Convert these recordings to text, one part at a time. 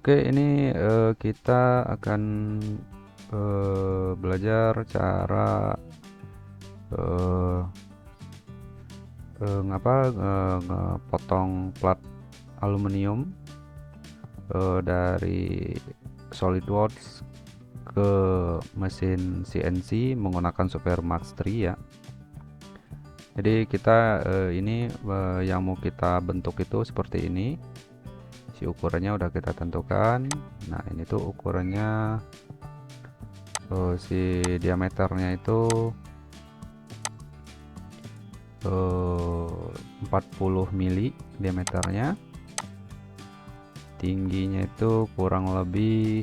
Oke, ini kita akan belajar cara eh, ngepotong plat aluminium dari SolidWorks ke mesin CNC menggunakan software Max 3 ya. Jadi kita ini yang mau kita bentuk itu seperti ini. Si ukurannya udah kita tentukan. Nah, ini tuh ukurannya si diameternya itu 40 mili diameternya, tingginya itu kurang lebih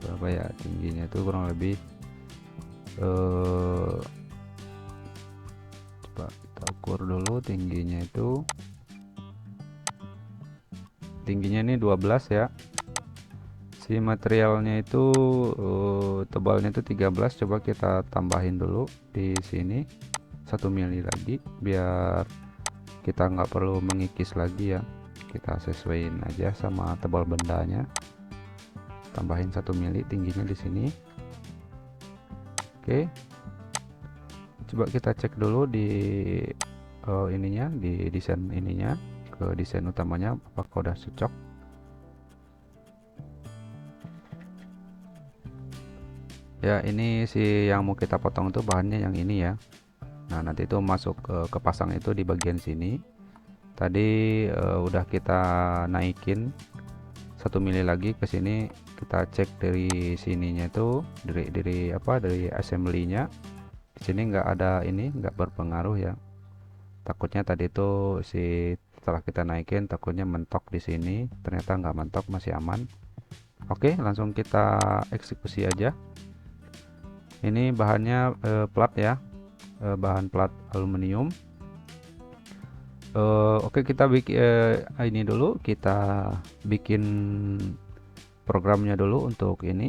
berapa ya, tingginya itu kurang lebih coba kita ukur dulu. Tingginya ini 12 ya. Si materialnya itu tebalnya itu 13. Coba kita tambahin dulu di sini 1 mili lagi biar kita nggak perlu mengikis lagi ya. Kita sesuaiin aja sama tebal bendanya, tambahin 1 mili tingginya di sini. Oke, coba kita cek dulu di ininya, di desain ininya, ke desain utamanya apakah udah cocok. Ya, ini si yang mau kita potong itu bahannya yang ini ya. Nah, nanti itu masuk ke pasang itu di bagian sini. Tadi udah kita naikin 1 mili lagi ke sini. Kita cek dari sininya itu dari assembly-nya. Di sini nggak ada, ini nggak berpengaruh ya. Takutnya tadi itu setelah kita naikin takutnya mentok di sini. Ternyata nggak mentok, masih aman. Oke, langsung kita eksekusi aja. Ini bahannya plat ya, bahan plat aluminium. Oke, kita bikin ini dulu, kita bikin programnya dulu untuk ini,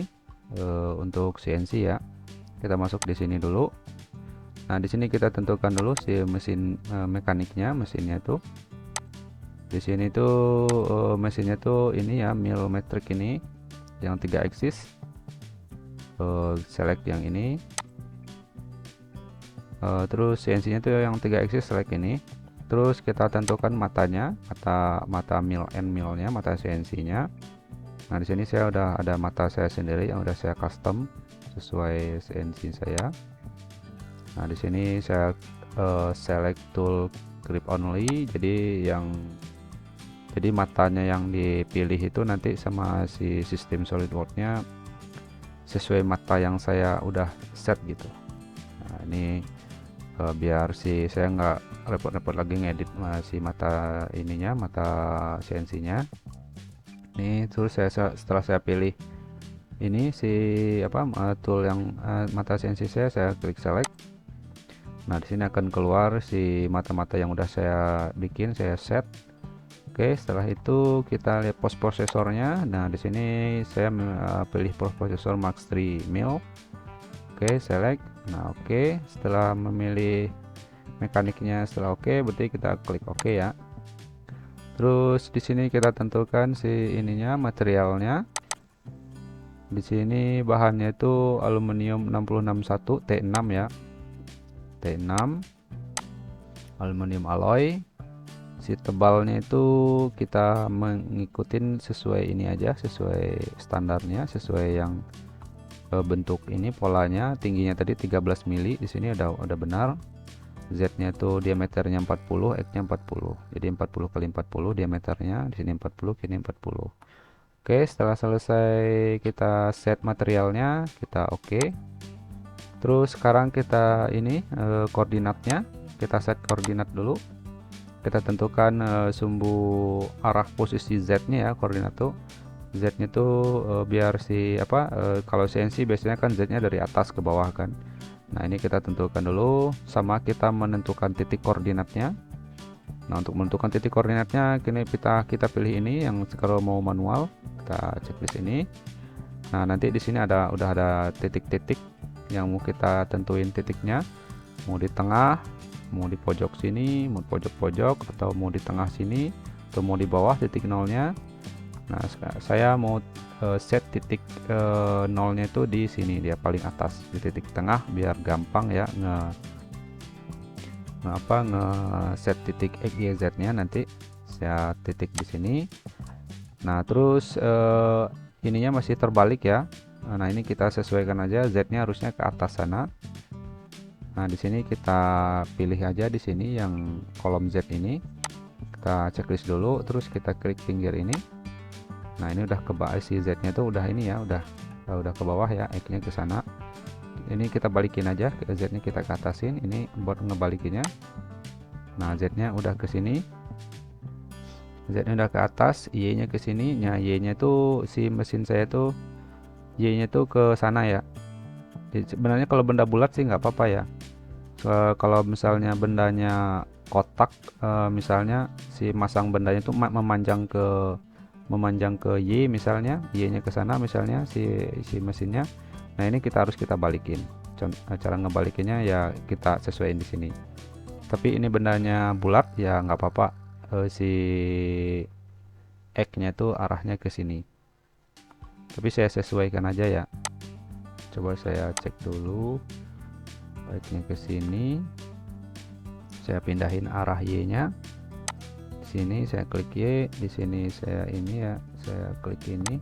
untuk CNC ya. Kita masuk di sini dulu. Nah, di sini kita tentukan dulu si mesin mekaniknya, mesinnya tuh. Di sini tuh mesinnya tuh ini ya, mill metric ini yang 3 axis. Select yang ini. Terus CNC-nya tuh yang 3 axis, select ini. Terus kita tentukan matanya, mata mill and mill-nya, mata CNC-nya. Nah, di sini saya udah ada mata saya sendiri yang udah saya custom sesuai CNC saya. Nah, di sini saya select tool grip only. Jadi matanya yang dipilih itu nanti sama si sistem SolidWorks-nya sesuai mata yang saya udah set gitu. Nah, ini biar saya nggak repot-repot lagi ngedit si mata ininya, mata CNC-nya. Ini terus setelah saya pilih ini tool yang mata CNC saya klik select. Nah, di sini akan keluar si mata-mata yang udah saya bikin, saya set. Oke, setelah itu kita lihat post prosesornya. Nah, di sini saya pilih post processor Max 3 mil. Oke, select. Nah, oke, setelah memilih mekaniknya, setelah oke, berarti kita klik oke ya. Terus di sini kita tentukan si ininya, materialnya. Di sini bahannya itu aluminium 661 T6 ya. T6 aluminium alloy. Si tebalnya itu kita mengikutin sesuai ini aja, sesuai standarnya, sesuai yang bentuk ini polanya. Tingginya tadi 13 mili, di sini udah benar. Z-nya itu diameternya 40, X-nya 40. Jadi 40 kali 40 diameternya, di sini 40, kini 40. Oke, setelah selesai kita set materialnya, kita oke. Terus sekarang kita ini koordinatnya, kita set koordinat dulu. Kita tentukan sumbu arah posisi Z-nya ya, koordinat tuh. Z-nya tuh biar kalau CNC biasanya kan Z-nya dari atas ke bawah kan. Nah, ini kita tentukan dulu, sama kita menentukan titik koordinatnya. Nah, untuk menentukan titik koordinatnya kita pilih ini yang kalau mau manual, kita cek di sini. Nah, nanti di sini udah ada titik-titik yang mau kita tentuin titiknya. Mau di tengah, mau di pojok sini, mau pojok-pojok, atau mau di tengah sini, atau mau di bawah titik nolnya. Nah saya mau set titik nolnya itu di sini, dia paling atas di titik tengah, biar gampang ya nge set titik X Y Z nya. Nanti saya titik di sini. Nah terus ininya masih terbalik ya. Nah ini kita sesuaikan aja, Z nya harusnya ke atas sana. Nah di sini kita pilih aja di sini yang kolom Z ini, kita checklist dulu, terus kita klik pinggir ini. Nah ini udah ke bawah, si Z nya tuh udah ini ya, udah ke bawah ya, X nya ke sana. Ini kita balikin aja, Z nya kita ke atasin ini buat ngebalikinnya. Nah Z nya udah ke sini, Z nya udah ke atas, Y nya ke sini. Nah Y nya tuh si mesin saya tuh Y nya tuh ke sana ya. Jadi sebenarnya kalau benda bulat sih nggak apa-apa ya. Kalau misalnya bendanya kotak, misalnya si masang bendanya tuh memanjang ke Y, misalnya Y nya ke sana misalnya si mesinnya. Nah ini harus kita balikin. Cara ngebalikinnya ya kita sesuaiin di sini. Tapi ini bendanya bulat ya nggak apa-apa, si X nya tuh arahnya ke sini. Tapi saya sesuaikan aja ya. Coba saya cek dulu, X nya ke sini. Saya pindahin arah Y nya. Di sini saya klik Y, di sini saya ini ya, saya klik ini.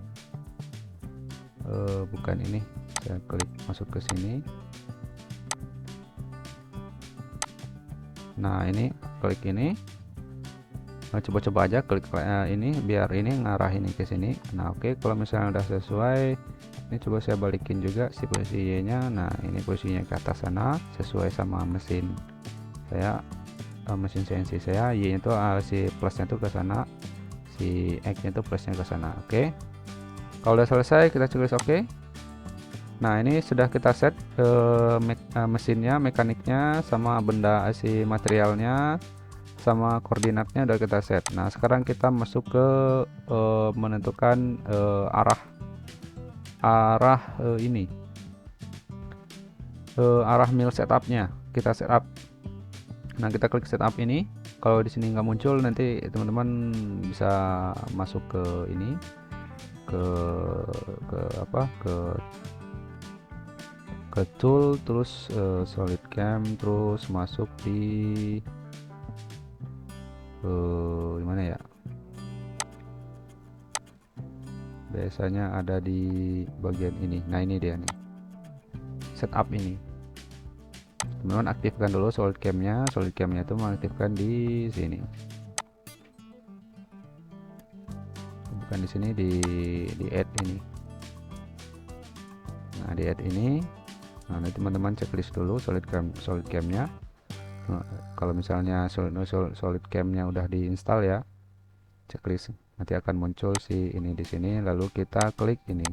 Bukan ini, saya klik masuk ke sini. Nah ini klik ini. Nah, coba-coba aja klik ini biar ini ngarah ini ke sini. Nah oke, kalau misalnya udah sesuai, ini coba saya balikin juga si posisi Y nya. Nah ini posisinya ke atas sana sesuai sama mesin saya, mesin CNC saya. Y nya tuh si plusnya tuh ke sana, si X nya tuh plusnya ke sana. Oke, kalau udah selesai kita checklist oke. Nah ini sudah kita set mesinnya, mekaniknya, sama benda si materialnya, sama koordinatnya udah kita set. Nah sekarang kita masuk ke menentukan ini arah mill setupnya. Kita setup. Nah kita klik setup ini. Kalau di sini nggak muncul, nanti teman-teman bisa masuk ke ini, ke tool, terus solid cam, terus masuk di mana ya, biasanya ada di bagian ini. Nah ini dia nih, setup ini. Teman-teman aktifkan dulu solid camnya. Solid camnya itu mengaktifkan di sini, bukan di sini, di add ini. Nah di add ini. Nah nanti teman-teman checklist dulu solid camnya. Nah, kalau misalnya solid camnya udah diinstal ya, checklist nanti akan muncul si ini di sini. Lalu kita klik ini.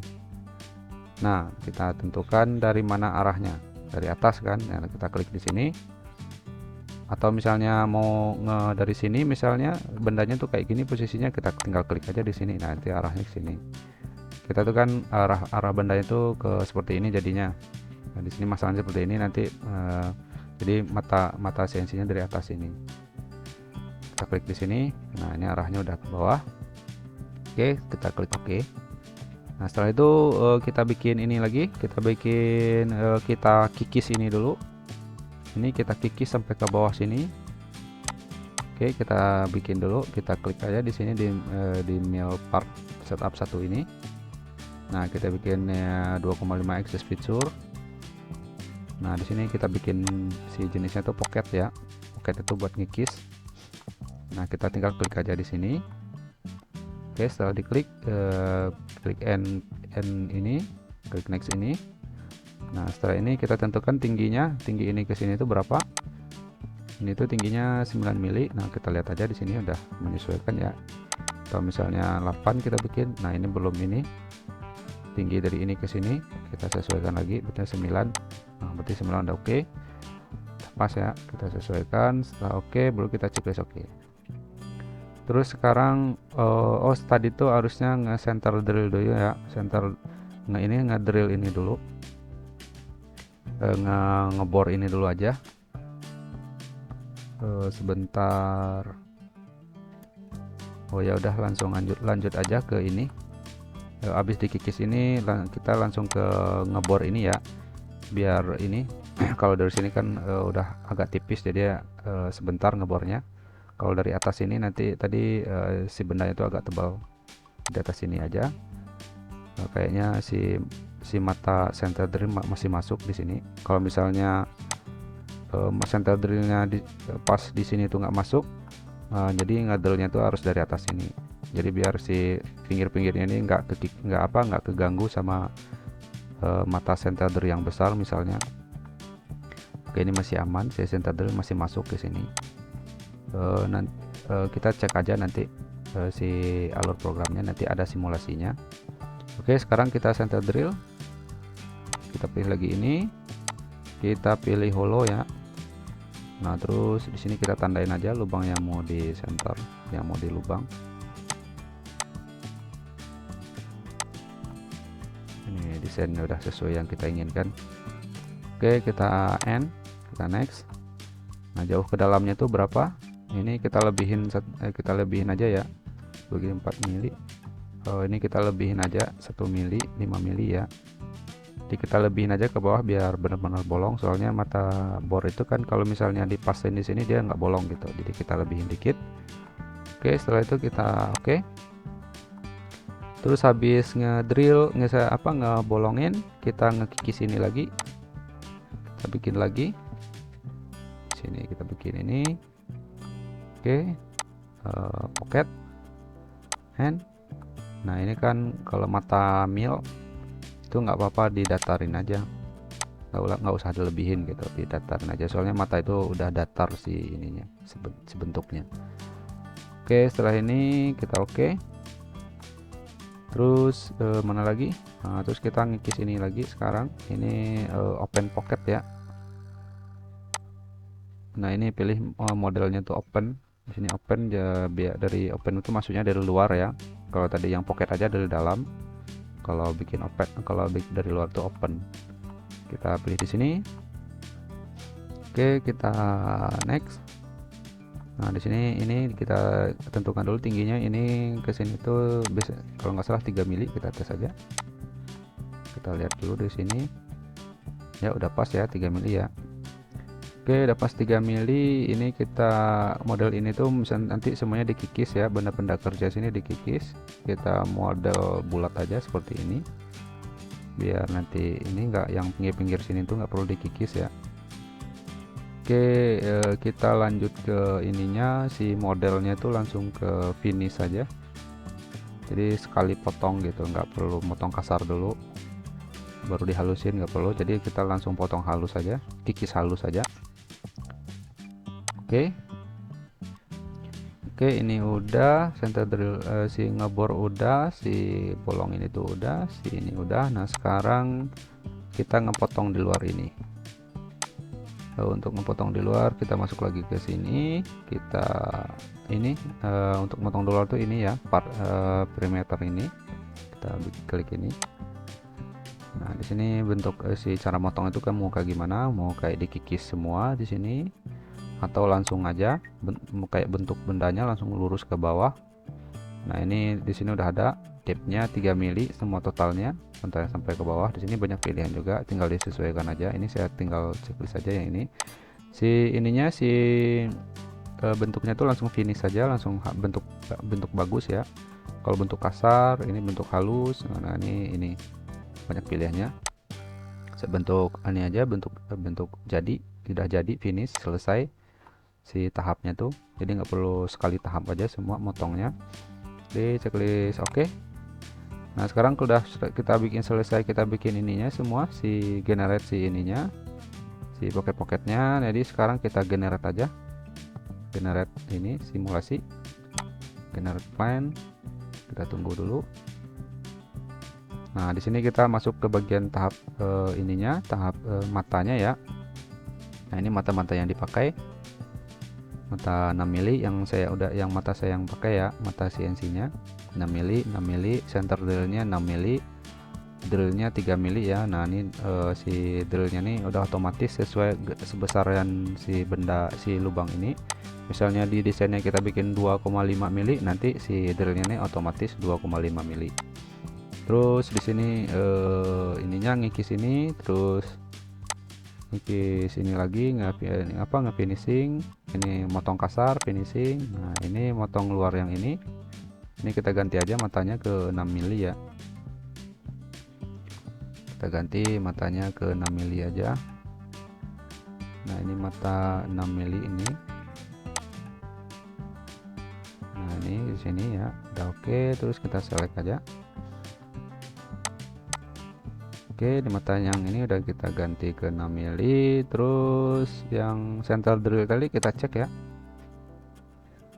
Nah kita tentukan dari mana arahnya, dari atas kan. Nah, kita klik di sini. Atau misalnya mau dari sini, misalnya bendanya tuh kayak gini posisinya, kita tinggal klik aja di sini. Nah nanti arahnya ke sini. Kita tuh kan arah benda itu ke seperti ini jadinya. Nah, di sini masangnya seperti ini nanti, jadi mata CNC-nya dari atas ini. Kita klik di sini. Nah ini arahnya udah ke bawah. Oke, kita klik OK. Nah setelah itu kita bikin ini lagi. Kita kikis ini dulu. Ini kita kikis sampai ke bawah sini. Oke, kita bikin dulu. Kita klik aja di sini di mill part setup 1 ini. Nah kita bikin 2,5 axis feature. Nah di sini kita bikin si jenisnya tuh pocket ya. Pocket itu buat ngikis. Nah kita tinggal klik aja di sini. Oke, setelah diklik, klik N ini, klik next ini. Nah setelah ini kita tentukan tingginya. Tinggi ini ke sini itu berapa? Ini tuh tingginya 9 mili. Nah kita lihat aja di sini udah menyesuaikan ya. Atau misalnya 8 kita bikin. Nah ini belum ini. Tinggi dari ini ke sini kita sesuaikan lagi, berarti 9. Nah berarti 9 udah oke. Pas ya, kita sesuaikan. Setelah oke, baru kita checklist oke. Terus sekarang tadi tuh harusnya nge-center drill dulu ya. Nge-drill ini dulu, ngebor ini dulu aja. Sebentar. Oh ya udah, langsung lanjut aja ke ini. Habis dikikis ini kita langsung ke ngebor ini ya, biar ini kalau dari sini kan udah agak tipis, jadi ya sebentar ngebornya. Kalau dari atas ini nanti tadi si bendanya itu agak tebal, di atas ini aja. Kayaknya si mata center drill masih masuk di sini. Kalau misalnya center drillnya pas di sini tuh nggak masuk, jadi ngedrillnya tuh harus dari atas ini. Jadi biar si pinggir-pinggirnya ini nggak keganggu sama mata center drill yang besar misalnya. Oke, ini masih aman, si center drill masih masuk ke sini. Nanti kita cek aja nanti si alur programnya, nanti ada simulasinya. Oke, sekarang kita center drill, kita pilih lagi ini, kita pilih hollow ya. Nah terus di sini kita tandain aja lubang yang mau di center, yang mau di lubang. Ini desainnya udah sesuai yang kita inginkan. Oke, kita end, kita next. Nah jauh ke dalamnya tuh berapa? Ini kita lebihin aja ya, begini 4 mili. Ini kita lebihin aja 1 mili, 5 mili ya. Jadi kita lebihin aja ke bawah biar benar-benar bolong, soalnya mata bor itu kan kalau misalnya dipasin di sini dia nggak bolong gitu, jadi kita lebihin dikit. Oke, setelah itu kita oke. Terus habis ngedrill ngebolongin, kita ngekikis ini lagi, kita bikin lagi sini, kita bikin ini. Oke, pocket hand. Nah ini kan kalau mata mil itu nggak apa-apa, didatarin aja, nggak usah dilebihin gitu, didatarin aja, soalnya mata itu udah datar si ininya, sebentuknya. Oke, setelah ini kita oke. Terus mana lagi? Nah, terus kita ngikis ini lagi. Sekarang ini open pocket ya. Nah ini pilih modelnya tuh open. Di sini open ya, biar dari open itu maksudnya dari luar ya. Kalau tadi yang pocket aja dari dalam. Kalau bikin open, kalau dari luar tuh open. Kita pilih di sini. Oke, kita next. Nah di sini ini kita tentukan dulu tingginya, ini ke sini tuh bisa kalau nggak salah 3 mili, kita tes aja. Kita lihat dulu di sini. Ya udah pas ya 3 mili ya. Oke, udah pas 3 mili. Ini kita model ini tuh misalnya nanti semuanya dikikis ya, benda-benda kerja sini dikikis. Kita model bulat aja seperti ini. Biar nanti ini enggak, yang pinggir-pinggir sini tuh nggak perlu dikikis ya. Oke, kita lanjut ke ininya, si modelnya itu langsung ke finish saja. Jadi sekali potong gitu, nggak perlu potong kasar dulu baru dihalusin, nggak perlu. Jadi kita langsung potong halus saja, kikis halus saja. Oke, ini udah center drill, si ngebor udah, si bolong ini tuh udah, si ini udah. Nah sekarang kita ngepotong di luar ini. Untuk memotong di luar kita masuk lagi ke sini, kita ini untuk memotong di luar tuh ini ya, part perimeter ini kita klik ini. Nah di sini bentuk si cara motong itu kan mau kayak gimana, mau kayak dikikis semua di sini atau langsung aja kayak bentuk bendanya langsung lurus ke bawah. Nah ini di sini udah ada depthnya 3 mili semua totalnya sampai ke bawah. Di sini banyak pilihan juga, tinggal disesuaikan aja. Ini saya tinggal checklist saja yang ini. Si ininya si bentuknya tuh langsung finish saja, langsung bentuk bagus ya. Kalau bentuk kasar, ini bentuk halus. Nah ini banyak pilihannya. Bentuk ini aja, bentuk jadi, sudah jadi finish selesai si tahapnya tuh, jadi nggak perlu sekali tahap aja semua motongnya. Di checklist oke. Nah sekarang udah kita bikin selesai, kita bikin ininya semua, si generate si ininya, si pocket-pocketnya. Jadi sekarang kita generate aja, generate ini simulasi, generate plan. Kita tunggu dulu. Nah di sini kita masuk ke bagian tahap ininya, tahap matanya ya. Nah ini mata-mata yang dipakai, mata 6 mili yang mata saya yang pakai ya, mata CNC nya 6 mili, center drillnya 6 mili, drillnya 3 mili ya. Nah ini si drillnya nih udah otomatis sesuai sebesaran si lubang ini. Misalnya di desainnya kita bikin 2,5 mili, nanti si drillnya ini otomatis 2,5 mili. Terus di sini ininya ngikis ini, terus ngikis ini lagi nge-finishing. Ini motong kasar finishing. Nah, ini motong luar yang ini kita ganti aja matanya ke 6 mili ya. Kita ganti matanya ke 6 mili aja. Nah, ini mata 6 mili ini. Nah, ini di sini ya udah oke. Terus kita select aja. Oke, di mata yang ini udah kita ganti ke 6 mili. Terus yang center drill tadi kita cek ya.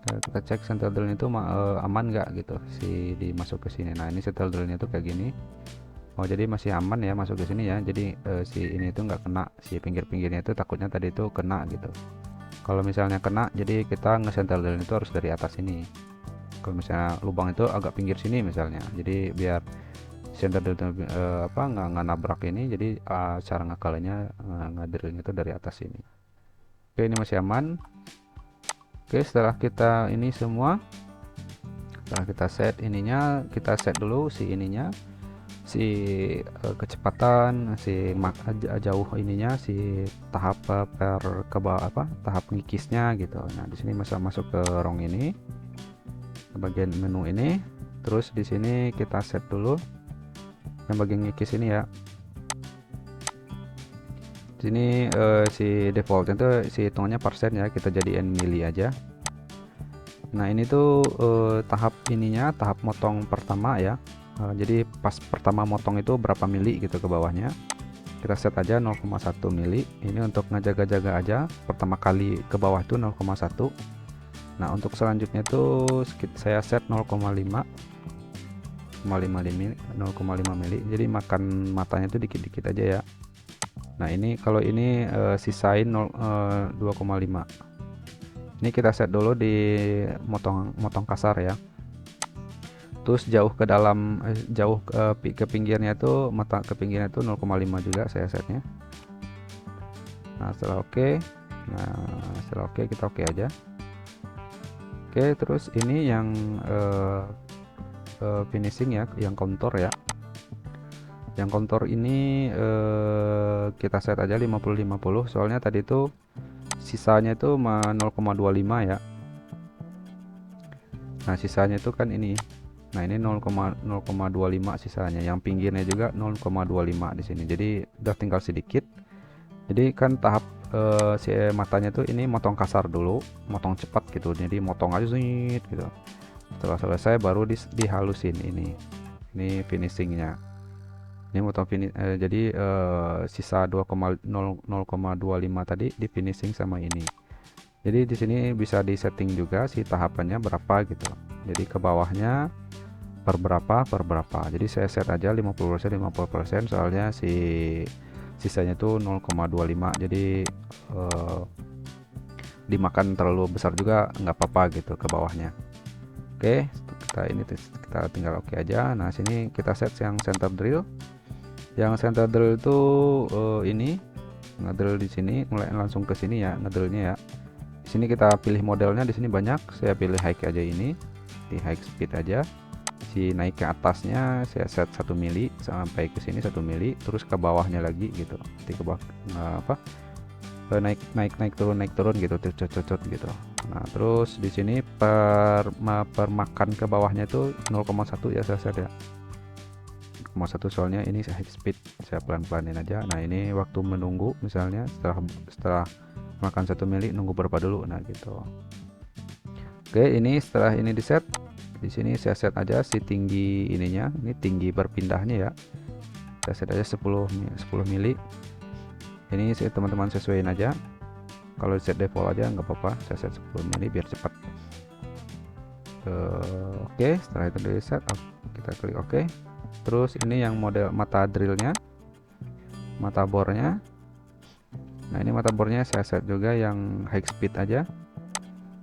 Kita cek center drill itu aman nggak gitu si dimasuk ke sini. Nah, ini center drillnya tuh kayak gini. Oh, jadi masih aman ya masuk ke sini ya. Jadi si ini tuh nggak kena, si pinggir-pinggirnya itu takutnya tadi itu kena gitu. Kalau misalnya kena, jadi kita nge-center drill itu harus dari atas ini. Kalau misalnya lubang itu agak pinggir sini misalnya, jadi biar center drill nggak nabrak ini, jadi cara ngakalinya ngedrillnya itu dari atas ini. Oke, ini masih aman. Oke, setelah kita ini semua, setelah kita set ininya, kita set dulu si ininya, si kecepatan, si jauh ininya, si tahap ke bawah tahap ngikisnya gitu. Nah, di sini masuk ke rong ini, ke bagian menu ini. Terus di sini kita set dulu yang bagian ngikis ini ya. Di sini si default itu si hitungannya persen ya, kita jadiin mili aja. Nah, ini tuh tahap ininya, tahap motong pertama ya. Jadi pas pertama motong itu berapa mili gitu ke bawahnya, kita set aja 0,1 mili. Ini untuk ngejaga-jaga aja, pertama kali ke bawah itu 0,1. Nah, untuk selanjutnya tuh saya set 0,5 mili. Jadi makan matanya itu dikit-dikit aja ya. Nah, ini kalau ini sisain 2,5. Ini kita set dulu di motong kasar ya. Terus jauh ke dalam, jauh ke pinggirnya itu, mata ke pinggirnya itu 0,5 juga saya setnya. Nah, setelah oke, kita oke aja. Oke, terus ini yang finishing ya, yang kontur ya. Yang kontur ini kita set aja 50-50, soalnya tadi itu sisanya itu 0,25 ya. Nah, sisanya itu kan ini. Nah, ini 0,25 sisanya. Yang pinggirnya juga 0,25 di sini. Jadi udah tinggal sedikit. Jadi kan tahap si matanya tuh ini motong kasar dulu, motong cepat gitu. Jadi motong aja zit gitu. Setelah selesai baru dihalusin ini. Ini finishingnya. Ini motong finish. Jadi sisa 0,25 tadi di finishing sama ini. Jadi di sini bisa disetting juga si tahapannya berapa gitu. Jadi ke bawahnya per berapa. Jadi saya set aja 50%, soalnya si sisanya tuh 0,25. Jadi dimakan terlalu besar juga nggak apa-apa gitu ke bawahnya. Oke, kita tinggal oke aja. Nah, sini kita set yang center drill. Yang center drill itu ini ngedrill di sini, mulai langsung ke sini ya ngedrillnya ya. Di sini kita pilih modelnya, di sini banyak. Saya pilih high aja, ini di high speed aja. Si naik ke atasnya saya set 1 mili sampai ke sini 1 mili, terus ke bawahnya lagi gitu. Nanti ke bawah naik turun gitu, cocot gitu. Nah, terus di sini per makan ke bawahnya itu 0,1 ya saya set ya. 0,1 soalnya ini high speed, saya pelan-pelanin aja. Nah, ini waktu menunggu misalnya setelah makan 1 mili nunggu berapa dulu, nah gitu. Oke, ini setelah ini di set, di sini saya set aja si tinggi ininya, ini tinggi berpindahnya ya. Saya set aja 10 mili. Ini teman-teman sesuaiin aja. Kalau set default aja nggak apa-apa, saya set 10 mili biar cepat. Oke, setelah itu di set, kita klik oke. Terus ini yang model mata drillnya, mata bornya. Nah, ini mata bornya saya set juga yang high speed aja.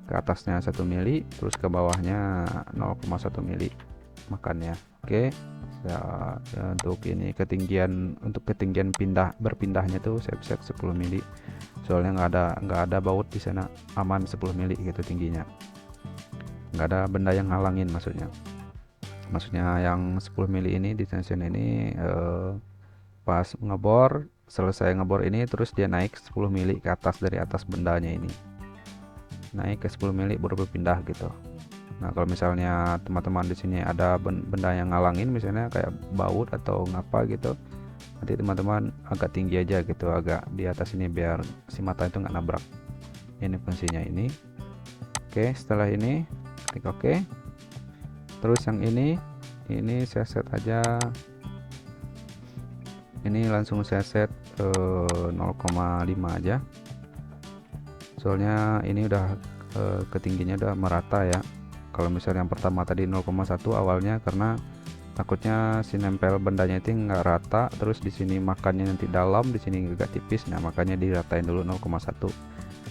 Ke atasnya 1 mili, terus ke bawahnya 0,1 mili makannya. Oke. Ya, untuk ini ketinggian berpindahnya tuh saya set 10 mili. soalnya nggak ada baut di sana, aman 10 mili gitu tingginya, nggak ada benda yang halangin maksudnya yang 10 mili ini di tension ini. Pas ngebor, selesai ngebor ini terus dia naik 10 mili ke atas dari atas bendanya ini, naik ke 10 mili baru berpindah gitu. Nah kalau misalnya teman-teman di sini ada benda yang ngalangin, misalnya kayak baut atau ngapa gitu, nanti teman-teman agak tinggi aja gitu, agak di atas ini biar si mata itu nggak nabrak. Ini fungsinya ini. Oke, setelah ini klik OK. Terus yang ini saya set aja, ini langsung saya set 0,5 aja, soalnya ini udah ketingginya udah merata ya. Kalau misalnya yang pertama tadi 0,1 awalnya, karena takutnya si nempel bendanya itu nggak rata, terus di sini makannya nanti dalam, di sini agak tipis, nah makanya diratain dulu 0,1.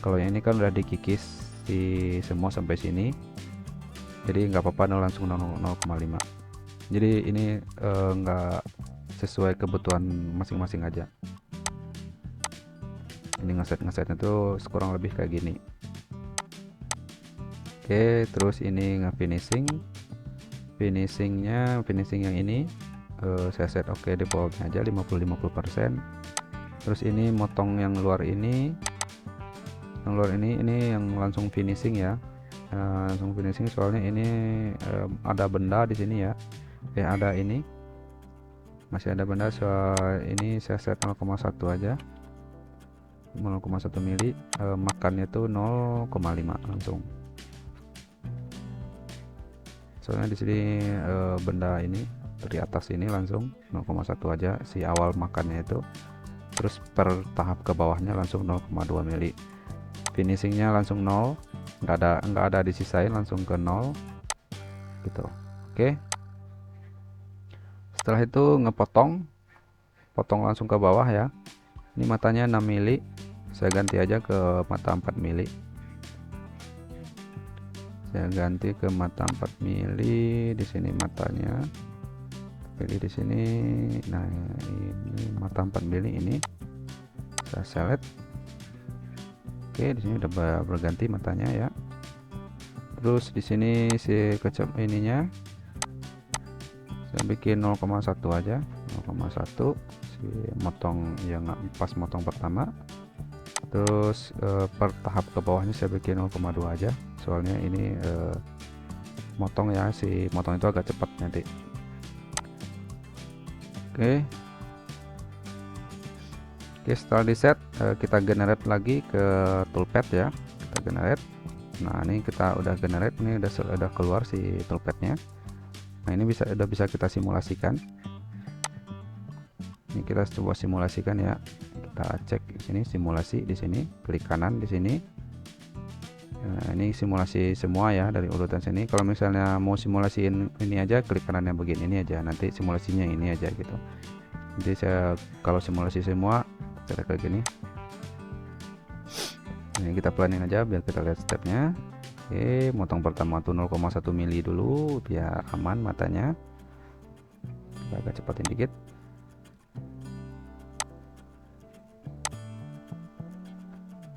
Kalau yang ini kan udah dikikis di semua sampai sini, jadi nggak apa-apa langsung 0,5. jadi ini nggak sesuai kebutuhan masing-masing aja. Ini ngesetnya tuh kurang lebih kayak gini. Oke, terus ini finishing yang ini saya set oke defaultnya aja 50-50%. Terus ini motong yang luar ini yang langsung finishing ya, langsung finishing soalnya ini ada benda di sini ya, ada ini masih ada benda, soal ini saya set 0,1 aja, 0,1 mili, makannya tuh 0,5 langsung, soalnya di sini benda ini dari atas ini langsung 0,1 aja si awal makannya itu, terus per tahap ke bawahnya langsung 0,2 mili, finishingnya langsung 0, nggak ada disisain, langsung ke 0 gitu. Oke, setelah itu potong langsung ke bawah ya. Ini matanya 6 mili, saya ganti aja ke mata 4 mili, saya ganti ke mata 4 mili. Di sini matanya pilih di sini, nah ini mata 4 mili ini saya select. Oke, di sini udah berganti matanya ya. Terus di sini si kecap ininya saya bikin 0,1 aja, 0,1 si motong yang pas motong pertama. Terus per tahap ke bawahnya saya bikin 0,2 aja, soalnya ini motong ya, si motong itu agak cepat nanti. Oke, setelah di set kita generate lagi ke toolpad ya, kita generate. Nah ini kita udah generate, ini udah keluar si toolpadnya. Nah ini udah bisa kita simulasikan. Ini kita coba simulasikan ya, kita cek di sini simulasi, di sini klik kanan di sini. Nah, ini simulasi semua ya dari urutan sini. Kalau misalnya mau simulasiin ini aja, klik kanan yang bagian ini aja, nanti simulasinya ini aja gitu. Jadi saya kalau simulasi semua kita kayak gini. Ini kita pelanin aja biar kita lihat stepnya. Oke, motong pertama tuh 0,1 mili dulu biar aman matanya. Kita agak cepatin dikit.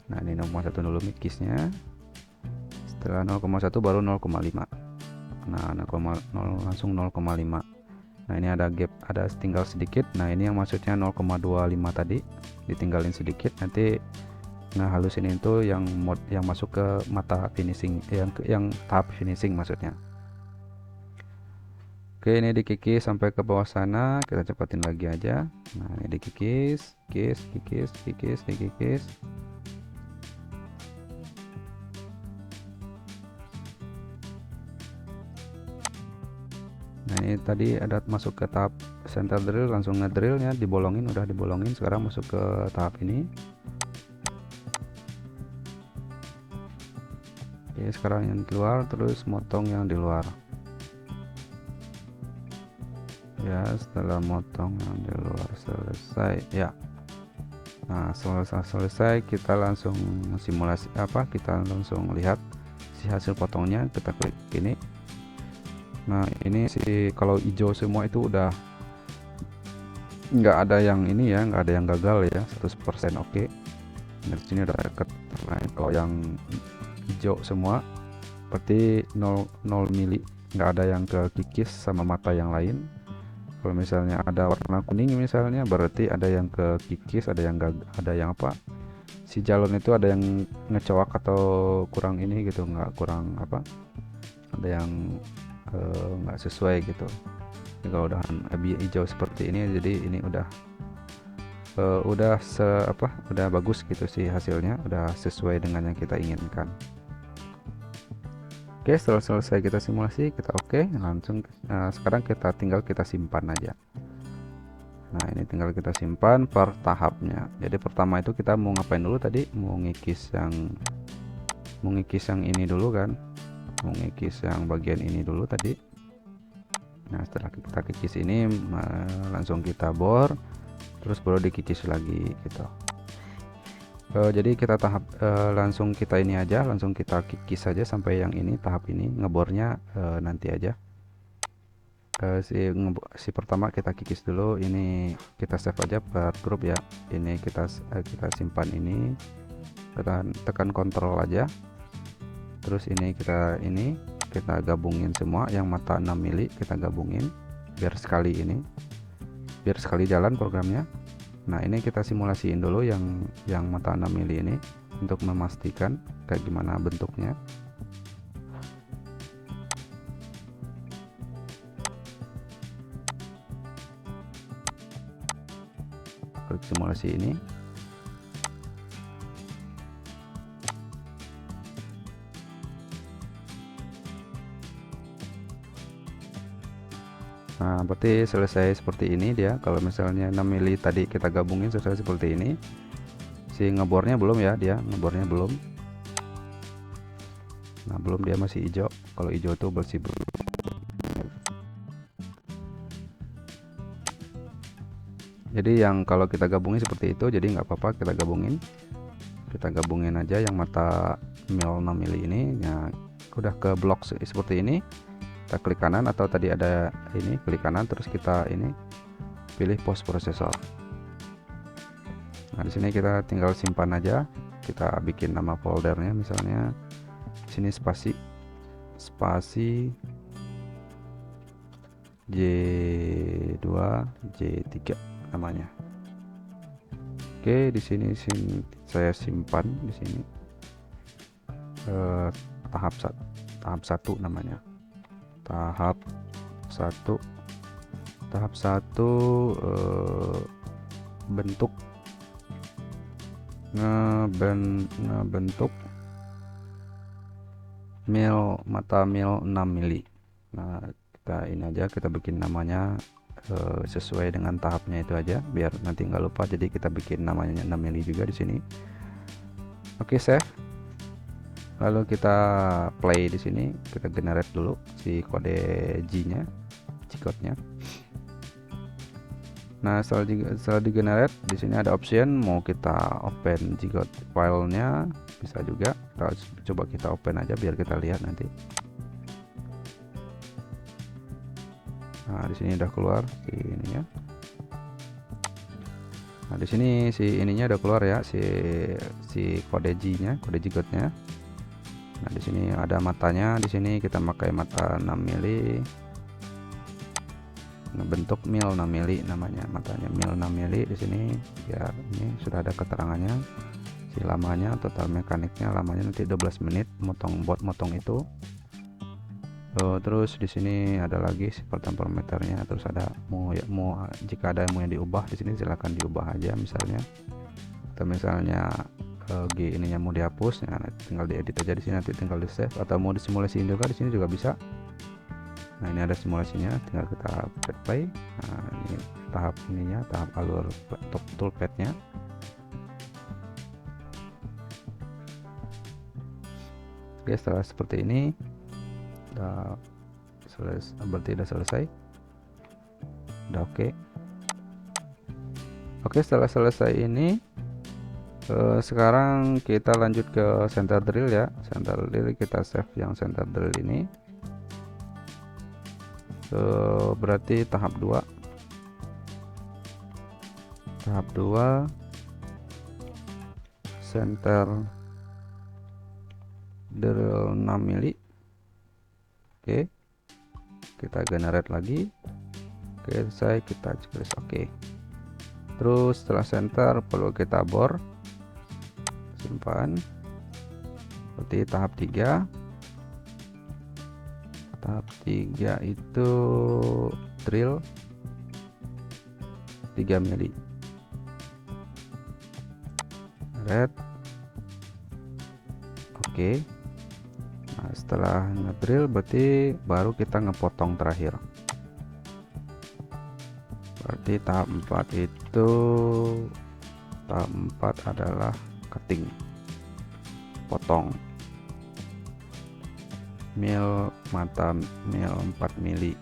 Nah ini 0,1 dulu mikisnya. Setelah 0,1 baru 0,5. Nah 0,0 langsung 0,5. Nah ini ada gap, ada tinggal sedikit. Nah ini yang maksudnya 0,25 tadi ditinggalin sedikit, nanti halusin itu yang masuk ke mata finishing, yang tahap finishing maksudnya. Oke, ini dikikis sampai ke bawah sana, kita cepatin lagi aja. Nah ini dikikis, dikikis. Nah ini tadi ada masuk ke tahap center drill, langsung ngedrill ya, dibolongin, udah dibolongin. Sekarang masuk ke tahap ini. Oke, sekarang yang keluar, terus motong yang di luar ya. Setelah motong yang di luar selesai ya, nah selesai kita langsung simulasi kita langsung lihat si hasil potongnya. Kita klik ini. Nah ini sih kalau hijau semua itu udah nggak ada yang ini ya, nggak ada yang gagal ya, 100% oke. Nah, di sini udah keterangan. Kalau yang hijau semua berarti 0 mili, nggak ada yang kekikis sama mata yang lain. Kalau misalnya ada warna kuning misalnya berarti ada yang kekikis, ada yang ada yang apa, si jalon itu ada yang ngecowak atau kurang ini gitu, nggak kurang apa, ada yang nggak sesuai gitu. Jadi kalau udah hijau seperti ini, jadi ini udah udah bagus gitu sih hasilnya, udah sesuai dengan yang kita inginkan. Oke, setelah selesai kita simulasi, kita oke, langsung sekarang tinggal kita simpan aja. Nah, ini tinggal kita simpan per tahapnya. Jadi pertama itu kita mau ngapain dulu tadi? Mau ngikis yang ini dulu kan? Mau ngikis yang bagian ini dulu tadi. Nah, setelah kita kikis ini langsung kita bor, terus baru dikikis lagi gitu. Jadi kita langsung kita ini aja, langsung kita kikis saja sampai yang ini, tahap ini ngebornya nanti aja. Si pertama kita kikis dulu, ini kita save aja per grup ya. Ini kita simpan ini, tekan kontrol aja, terus ini kita gabungin semua yang mata 6 mili, kita gabungin biar sekali jalan programnya. Nah, ini kita simulasiin dulu yang mata 6 mili ini untuk memastikan kayak gimana bentuknya. Klik simulasi ini. Nah, berarti selesai seperti ini dia. Kalau misalnya 6 mili tadi kita gabungin selesai seperti ini. Si ngebornya belum ya, dia ngebornya belum. Nah, belum, dia masih hijau. Kalau hijau itu bersih belum. Jadi yang kalau kita gabungin seperti itu, jadi nggak apa-apa kita gabungin aja yang mata mil 6 mili ini. Nah, udah ke blok seperti ini, kita klik kanan, atau tadi ada ini klik kanan, terus kita ini pilih post processor. Nah, di sini kita tinggal simpan aja, kita bikin nama foldernya, misalnya di sini spasi J2 J3 namanya. Oke, di sini saya simpan di sini tahap 1 namanya. Tahap 1 bentuk ngebentuk mata mil 6 mili. Nah, kita ini aja, kita bikin namanya sesuai dengan tahapnya itu aja biar nanti nggak lupa. Jadi kita bikin namanya 6 mili juga di sini. Oke, save. Lalu kita play di sini, kita generate dulu si kode G-nya, G-code-nya. Nah, setelah di generate, di sini ada option mau kita open G-code filenya, bisa juga. Coba kita open aja biar kita lihat nanti. Nah, di sini udah keluar si ininya. Nah, di sini si ininya udah keluar ya, si kode G-nya, kode G-code-nya. Nah, di sini ada matanya, di sini kita pakai mata 6 mili. Bentuk mil 6 mili namanya, matanya mil 6 mili di sini. Biar ini sudah ada keterangannya. Si lamanya, total mekaniknya, lamanya nanti 12 menit motong itu. Terus di sini ada lagi seperti parameternya, terus ada mau jika ada yang diubah di sini silahkan diubah aja misalnya. Atau misalnya G ininya mau dihapus, ya, tinggal diedit aja di sini, nanti tinggal di save, atau mau disimulasiin juga di sini juga bisa. Nah, ini ada simulasinya, tinggal kita play. Nah, ini tahap ininya, tahap alur toolpadnya. Oke, setelah seperti ini berarti udah selesai, udah oke. Oke, setelah selesai ini sekarang kita lanjut ke center drill ya. Center drill kita save yang center drill ini. Berarti tahap 2 save center drill 6 mili. Oke, kita generate lagi. Oke, selesai, kita checklist. Oke, terus setelah center perlu kita bor, simpan. Seperti tahap 3. Tahap 3 itu drill 3 mili. Red. Oke. Nah, setelah ngedrill berarti baru kita ngepotong terakhir. Berarti tahap 4 itu, tahap 4 adalah cutting, potong mil, mata mil 4 mili.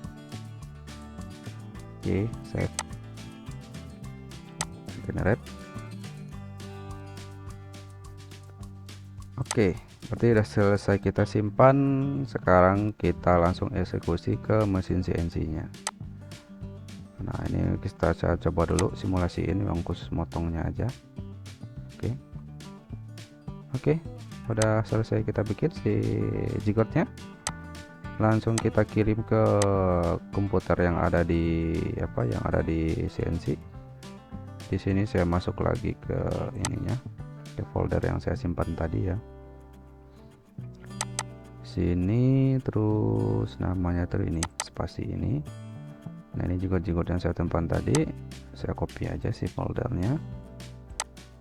Oke, save, generate. Oke, berarti udah selesai kita simpan. Sekarang kita langsung eksekusi ke mesin CNC nya. Nah, ini kita coba dulu simulasiin yang khusus motongnya aja. Oke, udah selesai kita bikin si jigotnya. Langsung kita kirim ke komputer yang ada di CNC. Di sini saya masuk lagi ke ininya, ke folder yang saya simpan tadi ya. Sini, terus namanya tuh ini, spasi ini. Nah, ini jigot-jigot yang saya simpan tadi, saya copy aja sih foldernya.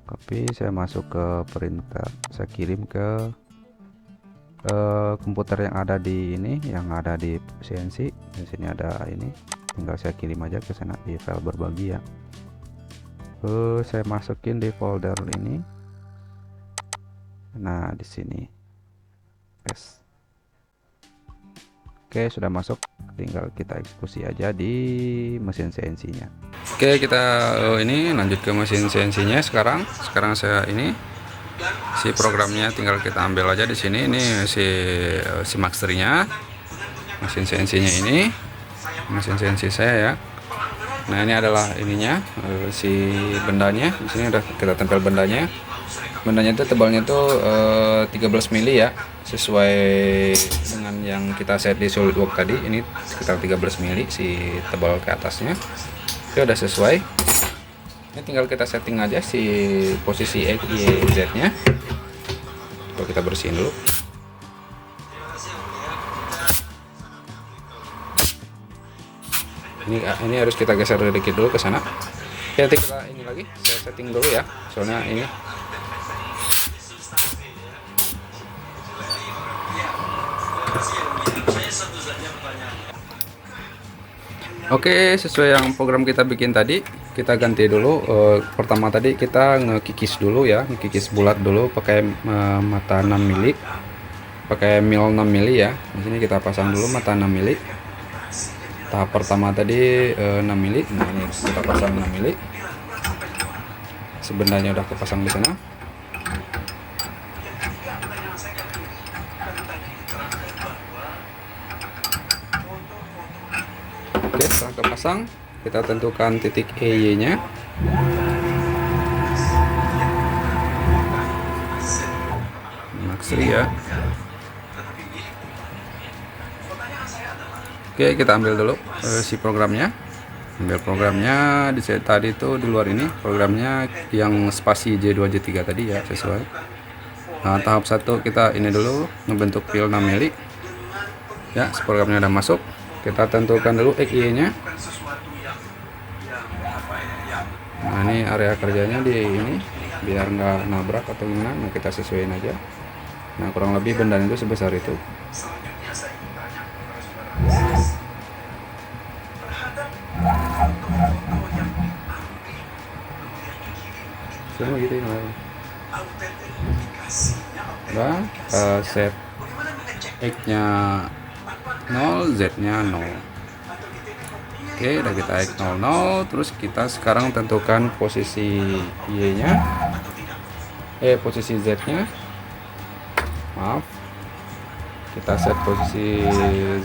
Copy, saya masuk ke printer, saya kirim ke komputer yang ada di ini, yang ada di CNC. Di sini ada ini, tinggal saya kirim aja ke sana di file berbagi ya. Saya masukin di folder ini. Nah, di sini, yes. Oke, sudah masuk, tinggal kita eksekusi aja di mesin CNC nya. Oke, kita ini lanjut ke mesin CNC nya sekarang. Sekarang saya ini si programnya tinggal kita ambil aja di sini. Ini si masternya, mesin CNC nya ini, mesin CNC saya ya. Nah, ini adalah ininya, si bendanya. Di sini udah kita tempel bendanya. Bendanya itu tebalnya tuh 13 mili ya, sesuai dengan yang kita set di SolidWorks tadi. Ini sekitar 13 mili si tebal ke atasnya. Itu udah sesuai. Ini tinggal kita setting aja si posisi X, Y, Z nya. Coba kita bersihin dulu. Ini harus kita geser sedikit dulu ke sana. Oke, nanti kita ini lagi, saya setting dulu ya, soalnya ini. Oke, sesuai yang program kita bikin tadi, kita ganti dulu. Pertama tadi kita ngekikis dulu ya, ngekikis bulat dulu pakai mata 6 mili, pakai mil 6 mili ya. Di sini kita pasang dulu mata 6 mili. Tahap pertama tadi 6 mili. Nah, ini kita pasang 6 mili. Sebenarnya udah kepasang di sana. Oke, setelah kepasang, kita tentukan titik EY nya. Maksri ya. Oke, kita ambil dulu si programnya. Ambil programnya di tadi itu di luar ini, programnya yang spasi J2 J3 tadi ya, sesuai. Nah, tahap 1 kita ini dulu ngebentuk file 6 mili. Ya, programnya udah masuk. Kita tentukan dulu XY nya. Nah, ini area kerjanya di ini biar nggak nabrak atau gimana. Nah, kita sesuaiin aja. Nah, kurang lebih bendanya itu sebesar itu. Semua gitu ya. Nah, set X nya 0, Z nya 0. Oke, udah kita X 00. Terus kita sekarang tentukan posisi Y nya, posisi Z nya, maaf, kita set posisi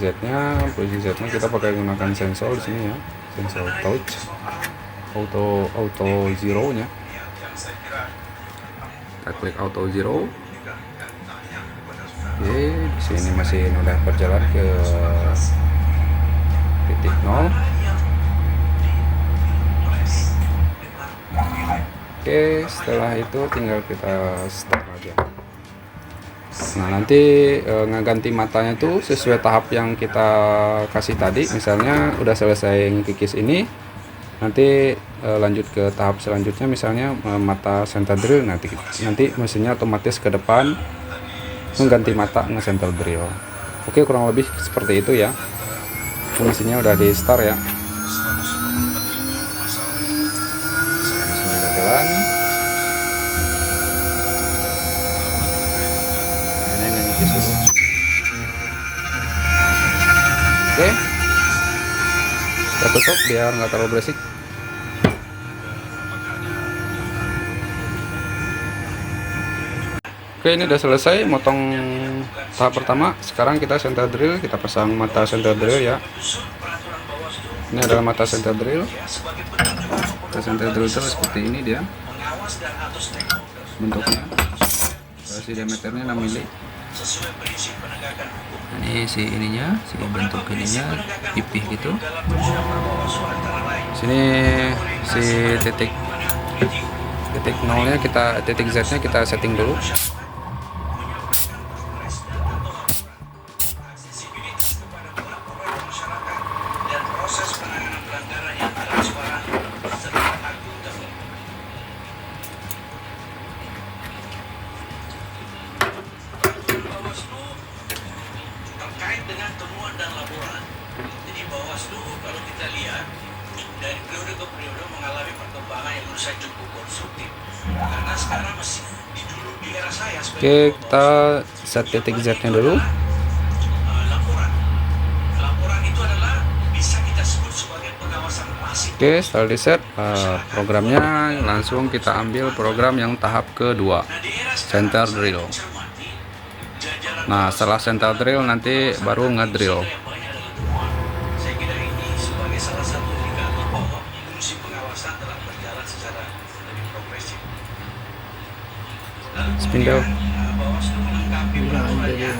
Z nya. Posisi Z nya kita pakai gunakan sensor di sini ya, sensor touch auto zero nya. kita klik auto zero. Oke, di sini mesin udah berjalan ke titik 0. Oke, setelah itu tinggal kita start aja. Nah, nanti ngeganti matanya tuh sesuai tahap yang kita kasih tadi. Misalnya udah selesai ngekikis ini, nanti lanjut ke tahap selanjutnya, misalnya mata center drill. Nanti mesinnya otomatis ke depan mengganti mata nge-center drill. Oke, kurang lebih seperti itu ya. Mesinnya udah di start ya. Mesinnya udah jalan. Ini ngekikis dulu. Oke, kita tutup biar nggak terlalu berisik. Oke, ini udah selesai motong tahap pertama. Sekarang kita center drill, kita pasang mata center drill ya. Ini adalah mata center drill. Mata center drill itu seperti ini dia bentuknya. Si diameternya 6 mili. Ini si ininya, si bentuk ininya pipih gitu. Sini si titik nolnya kita, titik Z nya kita setting dulu. Terkait dengan temuan dan laporan, jadi Bawaslu kalau kita lihat dari periode ke periode mengalami perkembangan yang menurut saya cukup konstruktif, karena sekarang masih di era saya. Oke, kita set titik Z nya dulu. Laporan itu adalah bisa kita sebut sebagai pengawasan pasif. Oke, setelah di set programnya, langsung kita ambil program yang tahap kedua, center drill. Nah, setelah center drill nanti baru ngedrill. Saya kira ini sebagai salah satu indikator bahwa fungsi pengawasan telah berjalan secara lebih progresif. Spindle. Bawaslu melengkapi peraturannya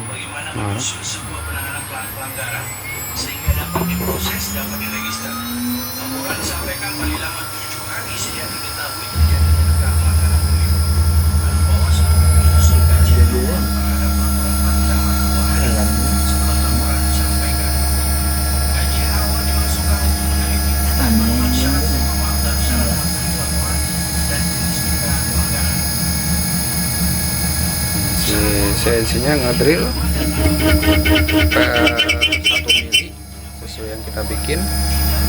bagaimana menyusun sebuah penanganan pelanggaran sehingga dapat diproses, dapat diregister. Laporan disampaikan paling lama 7 hari sejak diketahui terjadi pelanggaran pemilu. Lalu Bawaslu menyusun kajian awal terhadap laporan pelanggaran 2 hari setelah laporan disampaikan. Kajian awal dimasukkan untuk meneliti pemenuhan syarat formal dan syarat materi laporan dan jenis dugaan pelanggaran. Si CNC-nya ngedrill per 1 mili sesuai yang kita bikin,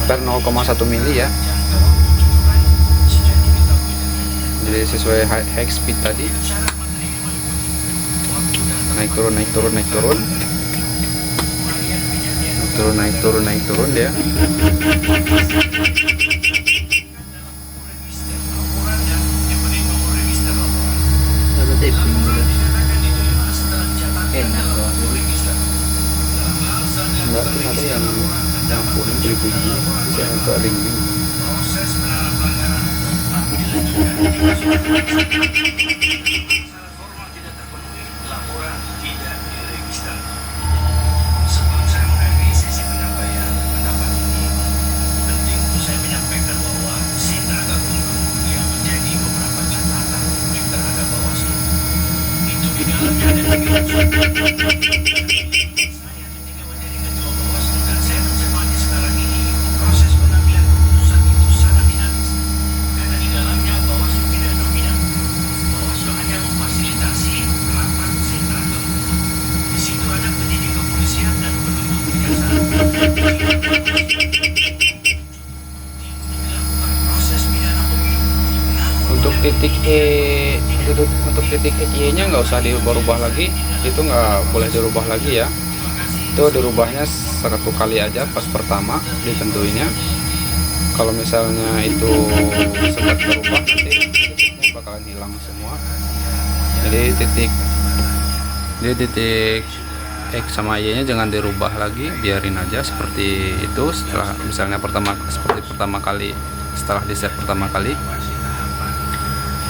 per 0,1 mili ya. Jadi sesuai high speed tadi, naik turun naik turun naik turun naik turun naik turun dia. Enggak, ada yang kuning bunyi bisa agak ring-ring. Laporan tidak diregister. Sebelum saya mengakhiri sesi penyampaian pendapat ini, penting untuk saya menyampaikan bahwa Sentra Gakumdu yang menjadi beberapa catatan publik terhadap Bawaslu itu di dalamnya ada 3 unsur. Untuk titik untuk titik E nya nggak usah dirubah lagi, itu nggak boleh dirubah lagi ya. Itu dirubahnya 1 kali aja pas pertama ditentuinnya. Kalau misalnya itu sempat berubah, nanti titiknya bakalan hilang semua. Jadi titik X sama Y nya jangan dirubah lagi, biarin aja seperti itu. Setelah misalnya seperti pertama kali, setelah di set pertama kali.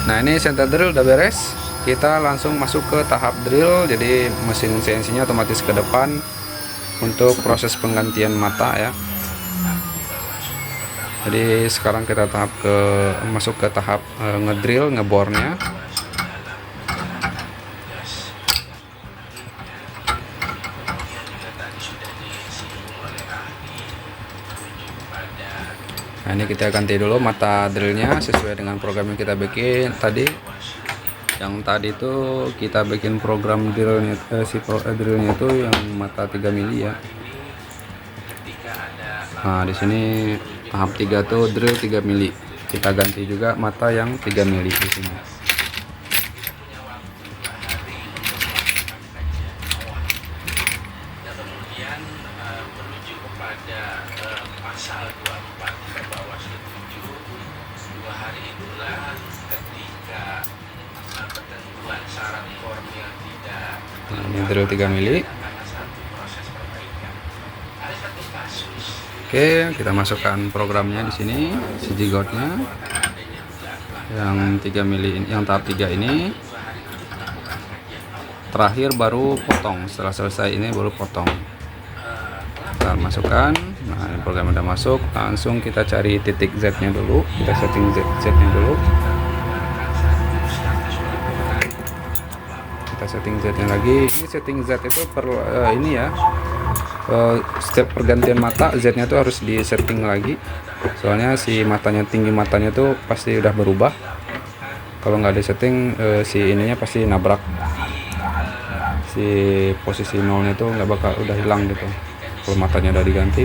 Nah, ini center drill udah beres. Kita langsung masuk ke tahap drill. Jadi mesin CNC-nya otomatis ke depan untuk proses penggantian mata ya. Jadi sekarang kita masuk ke tahap ngedrill, ngebornya. Nah, ini kita ganti dulu mata drillnya sesuai dengan program yang kita bikin tadi. Yang tadi itu kita bikin program drillnya, drillnya itu yang mata 3 mili ya. Nah, di sini tahap 3 tuh drill 3 mili. Kita ganti juga mata yang 3 mili di sini. Pasal 24 Bawaslu 7, 2 hari itulah ketika ketentuan syarat formil tidak Nah, ini drill 3 mili. karena satu proses perbaikan. Ada satu kasus Oke, kita masukkan programnya di sini, si G-Gotnya yang 3 mili, yang tahap 3 ini. Terakhir baru potong, setelah selesai ini baru potong. Kita masukkan. Nah, ini program udah masuk, langsung kita cari titik Z-nya dulu. Kita setting Z-nya dulu. Kita setting Z-nya lagi. Ini setting Z itu ini ya. Setiap pergantian mata Z-nya tuh harus di setting lagi. Soalnya si matanya, tinggi matanya tuh pasti udah berubah. Kalau nggak di setting, si ininya pasti nabrak. Si posisi nolnya tuh nggak bakal, udah hilang gitu kalau matanya udah diganti.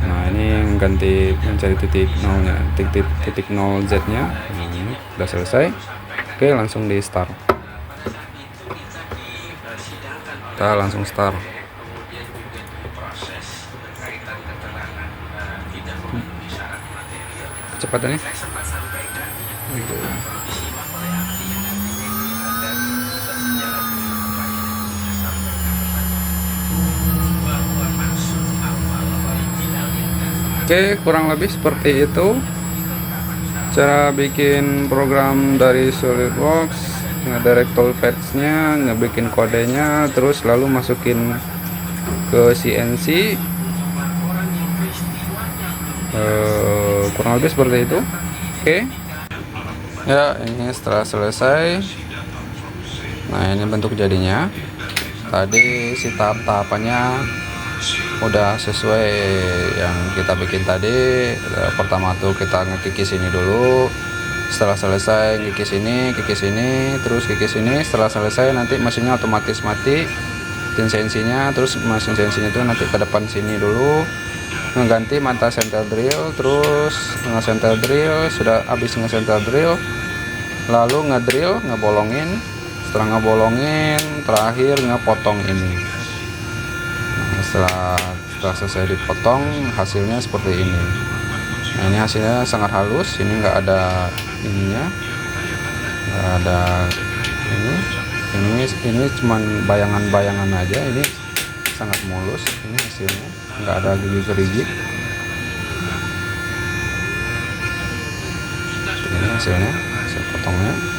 Nah, ini yang ganti, mencari titik nolnya, titik 0 Z nya. Nah, ini udah selesai. Oke, langsung di start. Kita langsung start. Kecepatannya Oke, kurang lebih seperti itu cara bikin program dari SolidWorks, ngedirect toolpaths-nya, ngebikin kodenya, terus lalu masukin ke CNC. Kurang lebih seperti itu. Oke ya, ini setelah selesai. Nah, ini bentuk jadinya. Tadi si tahap-tahapannya udah sesuai yang kita bikin tadi. Pertama tuh kita ngekikis ini dulu. Setelah selesai ngikis ini, terus kikis ini. Setelah selesai nanti mesinnya otomatis mati, mesin CNC-nya. Terus mesin CNC-nya itu nanti ke depan sini dulu, ngeganti mata center drill, terus nge-center drill. Sudah habis nge-center drill, lalu ngedrill, ngebolongin. Setelah ngebolongin, terakhir ngepotong ini. Nah, setelah selesai dipotong, hasilnya seperti ini. Nah, ini hasilnya sangat halus. Ini nggak ada ininya, nggak ada ini cuman bayangan-bayangan aja. Ini sangat mulus. Ini hasilnya nggak ada gigi-gerigi. Ini hasilnya, hasil potongnya.